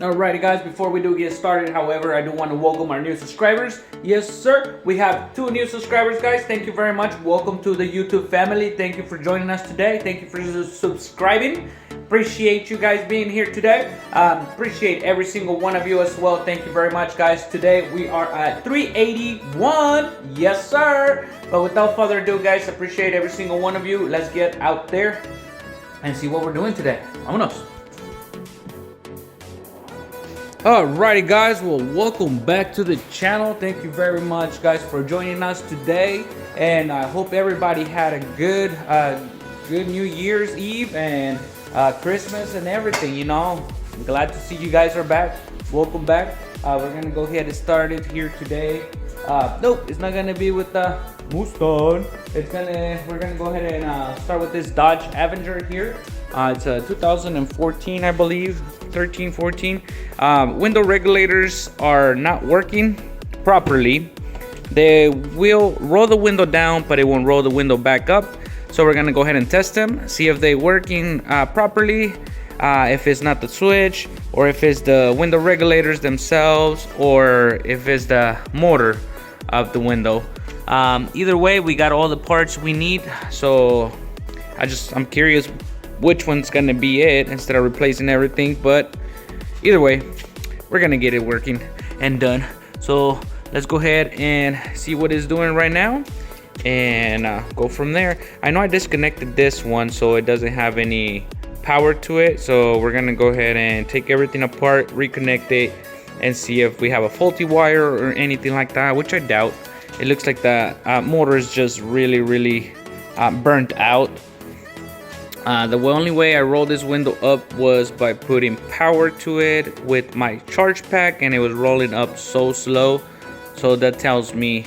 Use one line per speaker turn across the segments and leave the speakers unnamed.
Alrighty guys, before we do get started, however, I do want to welcome our new subscribers. Yes sir, we have 2 new subscribers guys. Thank you very much. Welcome to the YouTube family. Thank you for joining us today. Thank you for subscribing. Appreciate you guys being here today. Appreciate every single one of you as well. Thank you very much guys. Today we are at 381. Yes sir. But without further ado guys, appreciate every single one of you. Let's get out there and see what we're doing today. Vámonos. Alrighty guys, well welcome back to the channel. Thank you very much guys for joining us today, and I hope everybody had a good New Year's Eve and Christmas and everything. You know, I'm glad to see you guys are back. Welcome back. We're gonna go ahead and start it here today. Nope, it's not gonna be with the Mustang. We're gonna go ahead and start with this Dodge Avenger here. It's a 2014, I believe, 13, 14. Window regulators are not working properly. They will roll the window down, but it won't roll the window back up. So we're gonna go ahead and test them, see if they're working properly, if it's not the switch, or if it's the window regulators themselves, or if it's the motor of the window. Either way, we got all the parts we need. So I'm curious which one's gonna be it instead of replacing everything, but either way we're gonna get it working and done. So let's go ahead and see what it's doing right now and go from there. I know I disconnected this one so it doesn't have any power to it, so we're gonna go ahead and take everything apart, reconnect it, and see if we have a faulty wire or anything like that, which I doubt. It looks like the motor is just really burnt out. The only way I rolled this window up was by putting power to it with my charge pack, and it was rolling up so slow. So that tells me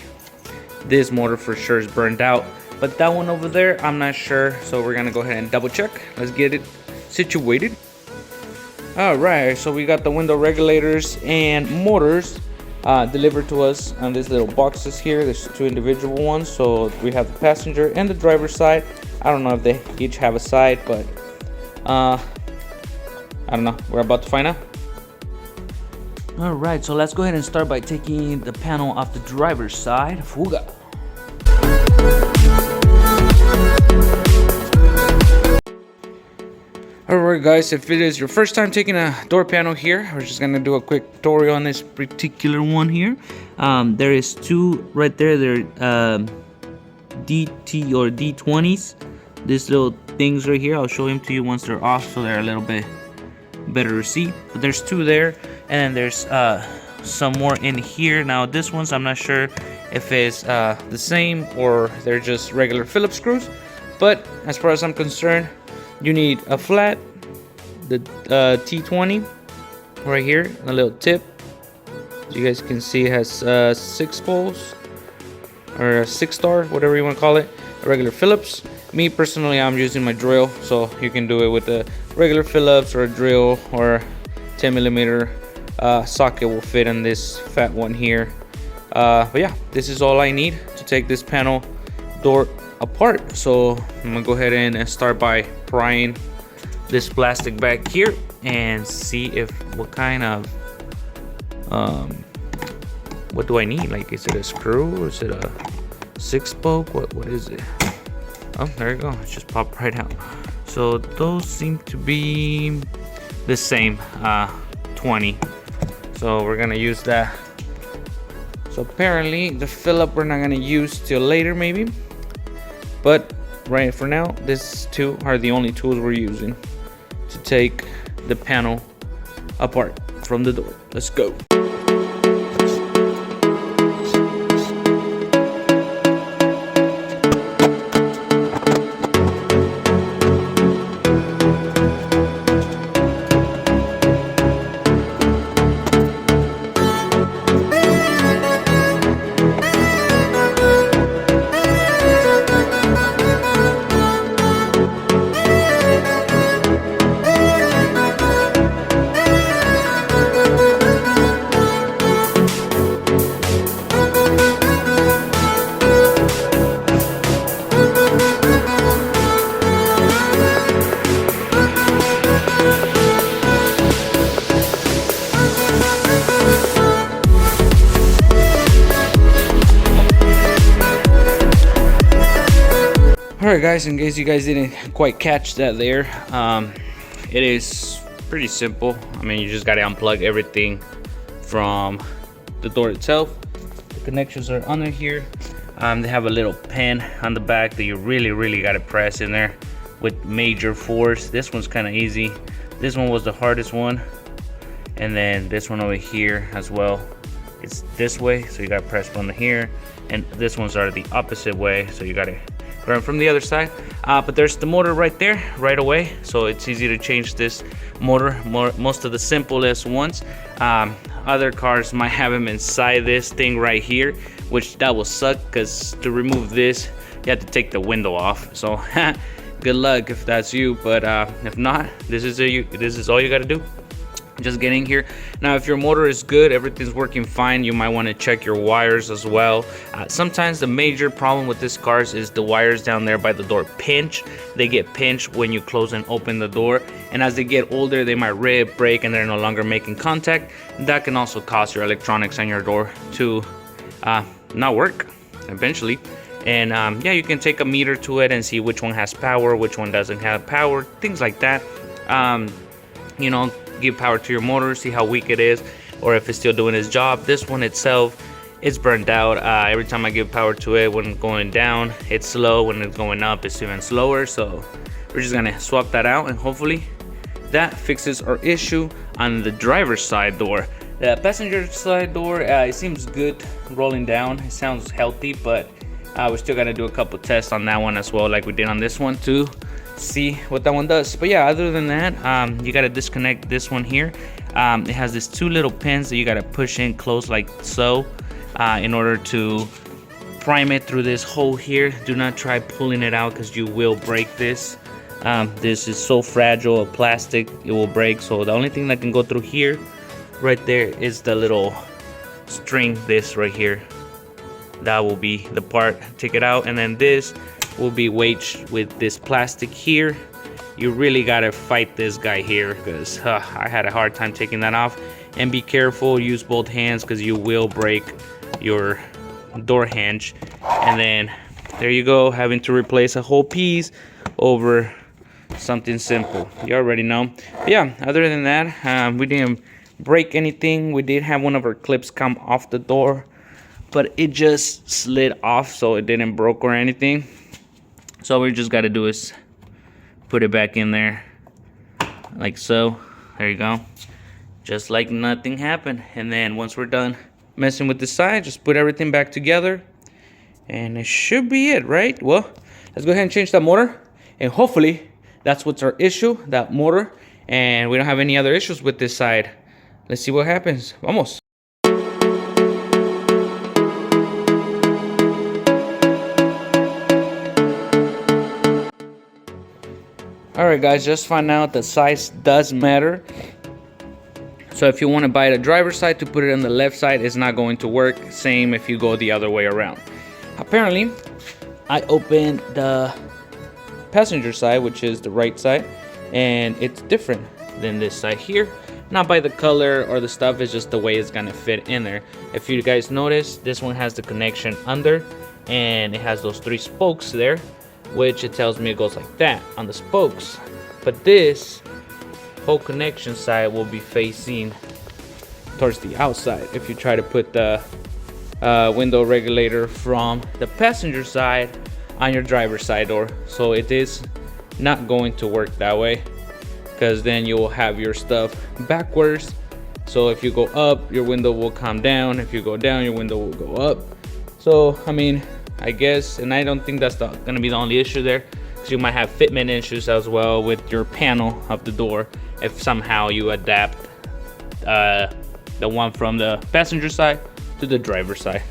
this motor for sure is burned out. But that one over there, I'm not sure. So we're gonna go ahead and double check. Let's get it situated. Alright, so we got the window regulators and motors delivered to us on these little boxes here. There's 2 individual ones. So we have the passenger and the driver's side. I don't know if they each have a side, but I don't know. We're about to find out. Alright, so let's go ahead and start by taking the panel off the driver's side. Fuga. Alright guys, if it is your first time taking a door panel here, we're just gonna do a quick tutorial on this particular one here. There is 2 right there. They're DT or D20s. These little things right here, I'll show them to you once they're off so they're a little bit better to see. But there's 2 there, and then there's some more in here. Now this one's, I'm not sure if it's the same or they're just regular Phillips screws, but as far as I'm concerned, you need a flat, the T20 right here, a little tip. As you guys can see, it has 6 poles or a 6-star, whatever you want to call it, a regular Phillips. Me personally, I'm using my drill, so you can do it with a regular Phillips or a drill, or 10mm socket will fit in this fat one here. But yeah, this is all I need to take this panel door apart. So I'm gonna go ahead and start by prying this plastic back here and see if what kind of what do I need? Like, is it a screw or is it a 6-spoke? What is it? Oh, there you go. It just popped right out. So those seem to be the same 20. So we're gonna use that. So apparently the Phillip we're not gonna use till later maybe. But right for now, these 2 are the only tools we're using to take the panel apart from the door. Let's go. Alright guys, in case you guys didn't quite catch that there, it is pretty simple. I mean, you just gotta unplug everything from the door itself. The connections are under here. They have a little pin on the back that you really gotta press in there with major force. This one's kind of easy. This one was the hardest one, and then this one over here as well. It's this way, so you gotta press one here, and this ones are the opposite way, so you gotta run from the other side. But there's the motor right there, right away, so it's easy to change this motor. Most of the simplest ones. Other cars might have them inside this thing right here, which that will suck, because to remove this, you have to take the window off. So good luck if that's you, but if not, this is all you got to do. Just get in here. Now, if your motor is good, everything's working fine, you might want to check your wires as well. Sometimes the major problem with this car is the wires down there by the door pinch. They get pinched when you close and open the door, and as they get older, they might rip, break, and they're no longer making contact. That can also cause your electronics on your door to not work eventually. And yeah, you can take a meter to it and see which one has power, which one doesn't have power, things like that. You know, give power to your motor, see how weak it is, or if it's still doing its job. This one itself, it's burned out. Every time I give power to it, when going down, it's slow. When it's going up, it's even slower. So we're just gonna swap that out, and hopefully that fixes our issue on the driver's side door. The passenger side door, it seems good rolling down. It sounds healthy, but we're still gonna do a couple tests on that one as well, like we did on this one, to see what that one does. But yeah, other than that, you gotta disconnect this one here. It has these two little pins that you gotta push in close like so, in order to prime it through this hole here. Do not try pulling it out, because you will break this. This is so fragile, plastic, it will break. So the only thing that can go through here right there is the little string, this right here. That will be the part. Take it out, and then this will be wedged with this plastic here. You really gotta fight this guy here, because I had a hard time taking that off. And be careful, use both hands, because you will break your door hinge. And then there you go, having to replace a whole piece over something simple. You already know. But yeah, other than that, we didn't break anything. We did have one of our clips come off the door, but it just slid off, so it didn't broke or anything. So all we just got to do is put it back in there like so. There you go, just like nothing happened. And then once we're done messing with the side, just put everything back together, and it should be it, right? Well, let's go ahead and change that motor, and hopefully that's what's our issue, that motor, and we don't have any other issues with this side. Let's see what happens. Vamos. Alright guys, just found out that size does matter. So if you want to buy the driver's side to put it on the left side, it's not going to work. Same if you go the other way around. Apparently, I opened the passenger side, which is the right side, and it's different than this side here. Not by the color or the stuff, it's just the way it's gonna fit in there. If you guys notice, this one has the connection under, and it has those 3 spokes there, which it tells me it goes like that on the spokes. But this whole connection side will be facing towards the outside if you try to put the window regulator from the passenger side on your driver's side door. So it is not going to work that way, because then you will have your stuff backwards. So if you go up, your window will come down. If you go down, your window will go up. So I mean, I guess, and I don't think that's gonna be the only issue there, because you might have fitment issues as well with your panel of the door if somehow you adapt the one from the passenger side to the driver's side.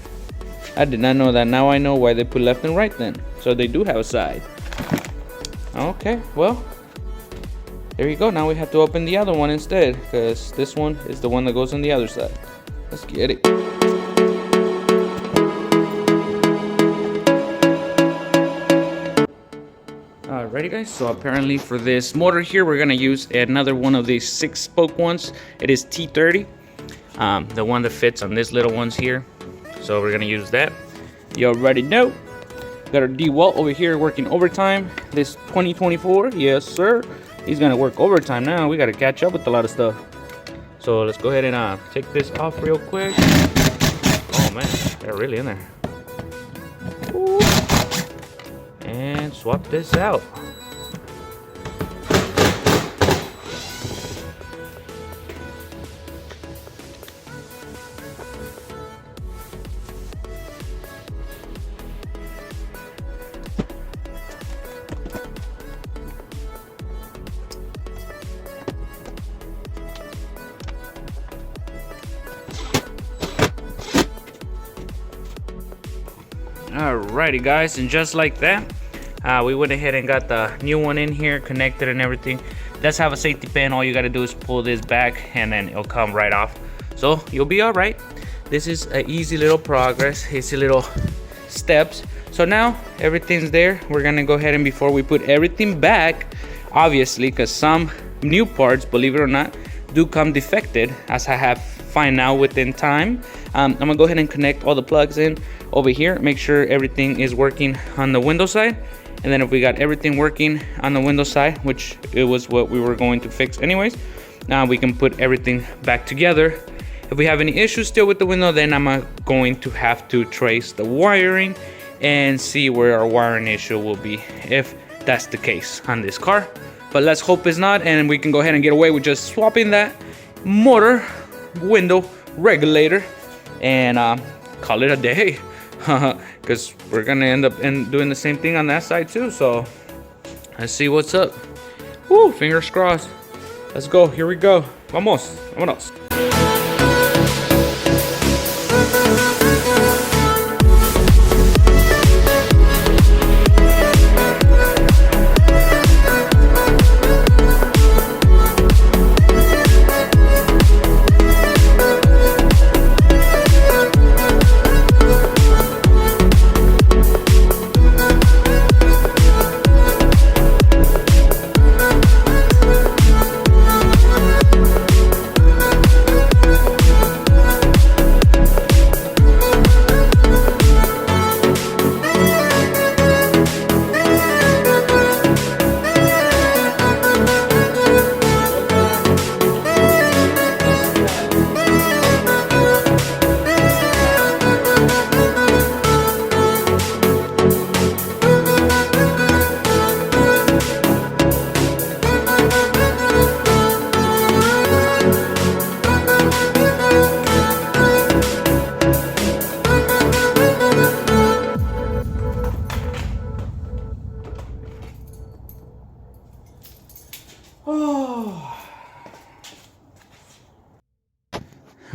I did not know that. Now I know why they put left and right then. So they do have a side. Okay, well, there you go. Now we have to open the other one instead, because this one is the one that goes on the other side. Let's get it. Alrighty guys, so apparently for this motor here, we're gonna use another one of these 6-spoke ones. It is T30, the one that fits on this little ones here. So we're gonna use that. You already know. Got our D-Walt over here working overtime. This 2024, yes sir. He's gonna work overtime now. We gotta catch up with a lot of stuff. So let's go ahead and take this off real quick. Oh man, they're really in there. Ooh. And swap this out. Alrighty guys, and just like that, we went ahead and got the new one in here, connected and everything. Does have a safety pin. All you gotta do is pull this back and then it'll come right off. So you'll be alright. This is an easy little progress, easy little steps. So now everything's there. We're gonna go ahead and before we put everything back, obviously, because some new parts, believe it or not, do come defected, as I have find out within time. I'm gonna go ahead and connect all the plugs in over here, make sure everything is working on the window side, and then if we got everything working on the window side, which it was what we were going to fix anyways, now we can put everything back together. If we have any issues still with the window, then I'm going to have to trace the wiring and see where our wiring issue will be, if that's the case on this car. But let's hope it's not, and we can go ahead and get away with just swapping that motor window regulator and call it a day. Because we're gonna end up doing the same thing on that side too. So let's see what's up. Woo, fingers crossed. Let's go. Here we go. Vamos. Vámonos.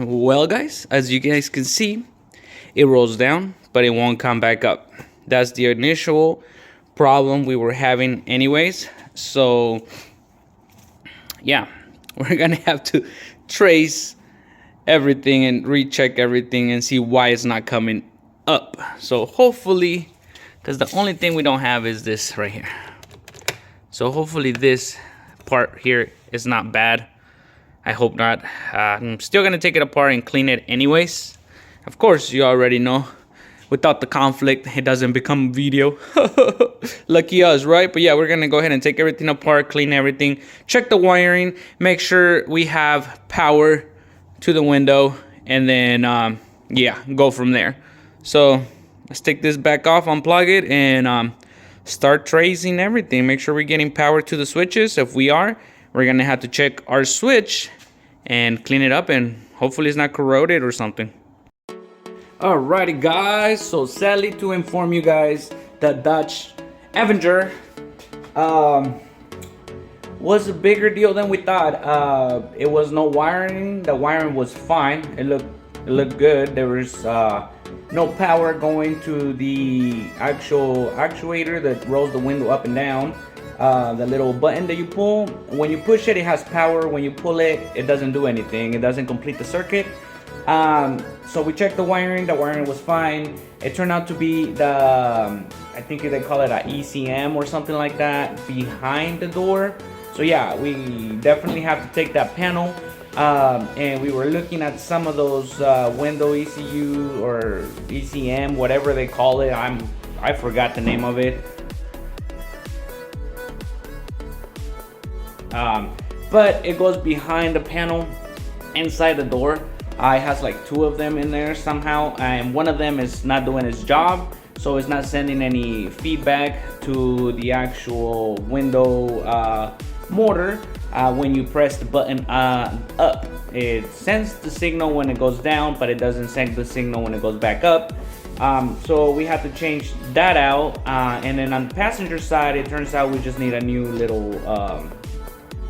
Well guys, as you guys can see, it rolls down but it won't come back up. That's the initial problem we were having anyways. So yeah, we're gonna have to trace everything and recheck everything and see why it's not coming up. So hopefully, because the only thing we don't have is this right here, so hopefully this part here is not bad. I hope not. I'm still gonna take it apart and clean it anyways. Of course, you already know, without the conflict, it doesn't become video. Lucky us, right? But yeah, we're gonna go ahead and take everything apart, clean everything, check the wiring, make sure we have power to the window, and then yeah, go from there. So let's take this back off, unplug it, and start tracing everything. Make sure we're getting power to the switches. If we are, we're gonna have to check our switch and clean it up, and hopefully it's not corroded or something. Alrighty guys, so sadly to inform you guys, the Dodge Avenger was a bigger deal than we thought. It was no wiring. The wiring was fine. It looked good. There was no power going to the actual actuator that rolls the window up and down. The little button that you pull, when you push it, it has power. When you pull it, it doesn't do anything. It doesn't complete the circuit. So we checked the wiring was fine. It turned out to be the, I think they call it a ECM or something like that, behind the door. So yeah, we definitely have to take that panel. And we were looking at some of those window ECU or ECM, whatever they call it. I forgot the name of it. But it goes behind the panel inside the door. It has like 2 of them in there somehow, and one of them is not doing its job, so it's not sending any feedback to the actual window motor. When you press the button up, it sends the signal when it goes down, but it doesn't send the signal when it goes back up. So we have to change that out, and then on the passenger side, it turns out we just need a new little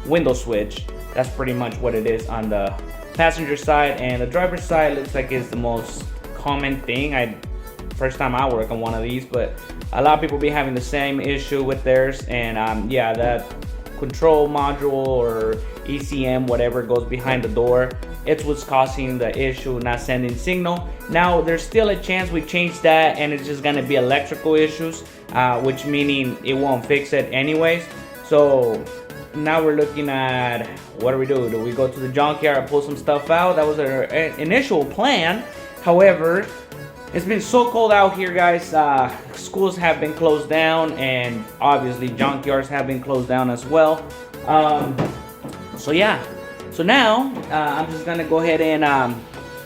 window switch. That's pretty much what it is on the passenger side, and the driver's side looks like it's the most common thing. First time I work on one of these, but a lot of people be having the same issue with theirs. And yeah, that control module or ECM, whatever goes behind the door, it's what's causing the issue, not sending signal. Now there's still a chance we change that and it's just gonna be electrical issues, which meaning it won't fix it anyways. So now we're looking at, what do we do? Do we go to the junkyard and pull some stuff out? That was our initial plan. However, it's been so cold out here, guys. Schools have been closed down, and obviously junkyards have been closed down as well. So yeah, so now I'm just gonna go ahead and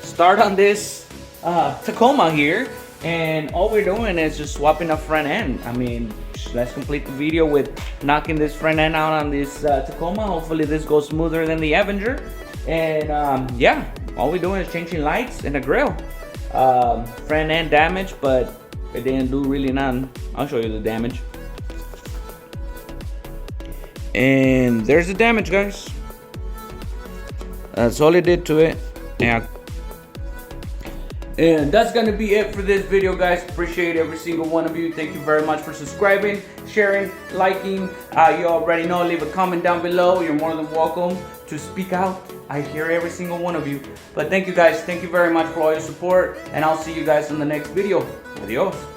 start on this Tacoma here, and all we're doing is just swapping the front end. I mean, let's complete the video with knocking this front end out on this Tacoma. Hopefully this goes smoother than the Avenger. And yeah, all we're doing is changing lights and a grill. Front end damage, but it didn't do really none. I'll show you the damage. And there's the damage, guys. That's all it did to it. Yeah. And that's gonna be it for this video, guys. Appreciate every single one of you. Thank you very much for subscribing, sharing, liking. You already know, leave a comment down below. You're more than welcome to speak out. I hear every single one of you. But thank you, guys. Thank you very much for all your support, and I'll see you guys in the next video. Adios.